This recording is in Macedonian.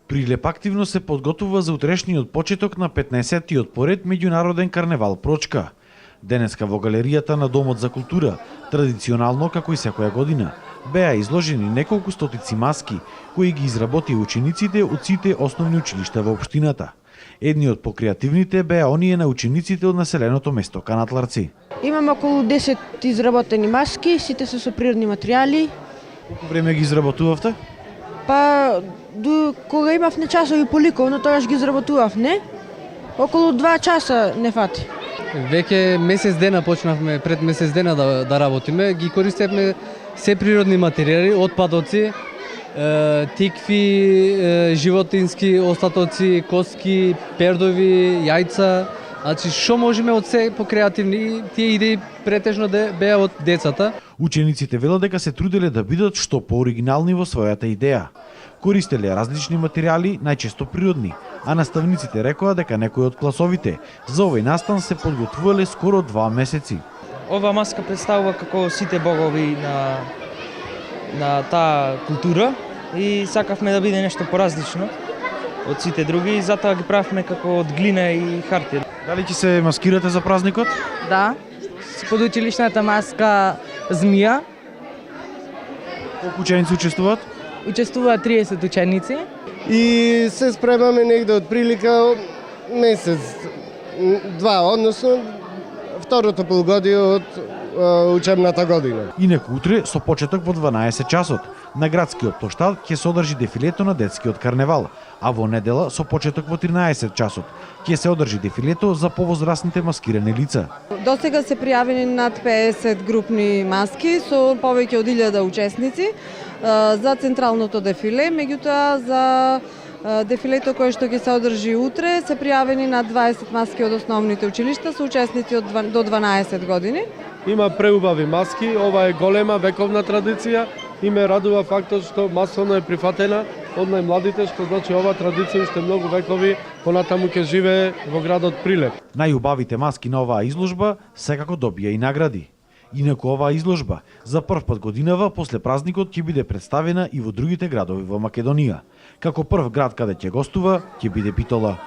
Прилеп активно се подготвува за утрешниот почеток на 15-тиот поред меѓународен карневал Прочка. Денеска во галеријата на Домот за култура, традиционално како и секоја година, беа изложени неколку стотици маски кои ги изработија учениците од сите основни училишта во општината. Едни од покреативните беа оние на учениците од населеното место Канатларци. Имам околу 10 изработени маски, сите се со природни материјали. Колку време ги изработувавте? Па, кога имав не часови по ликовно, тогаш ги изработував, не? Околу 2 часа не фати. Веќе месец дена почнавме, пред месец дена да работиме, ги користевме се природни материјали, отпадоци, тикви, животински остатоци, коски, пердови, јајца. Значи, што можеме од се покреативни, тие идеи претежно беа од децата. Учениците велат дека се труделе да бидат што пооригинални во својата идеја. Користеле различни материјали, најчесто природни, а наставниците рекоа дека некои од класовите за овој настан се подготвувале скоро 2 месеци. Ова маска представува како сите богови на таа култура и сакавме да биде нешто поразлично од сите други и затоа ги правевме како од глина и хартија. Дали ќе се маскирате за празникот? Да, под училишната маска змија. Колку ученици учествуваат? Учествуваат 30 ученици. И се спремаме негде од прилика месец, два, односно второто полугодие од учебната година. Инаку утре со почеток во 12 часот на градскиот плоштад ќе се одржи дефилето на детскиот карневал, а во недела со почеток во 13 часот ќе се одржи дефилето за повозрасните маскирани лица. Досега се пријавени над 50 групни маски со повеќе од 1000 учесници за централното дефиле, меѓутоа за дефилето кое што ќе се одржи утре се пријавени над 20 маски од основните училишта со учесници до 12 години. Има преубави маски, ова е голема вековна традиција и ме радува фактот што масовно е прифатена од најмладите, што значи ова традиција уште многу векови понатаму ќе живее во градот Прилеп. Најубавите маски на оваа изложба секако добија и награди. Инаку оваа изложба за прв пат годинава после празникот ќе биде представена и во другите градови во Македонија. Како прв град каде ќе гостува ќе биде Битола.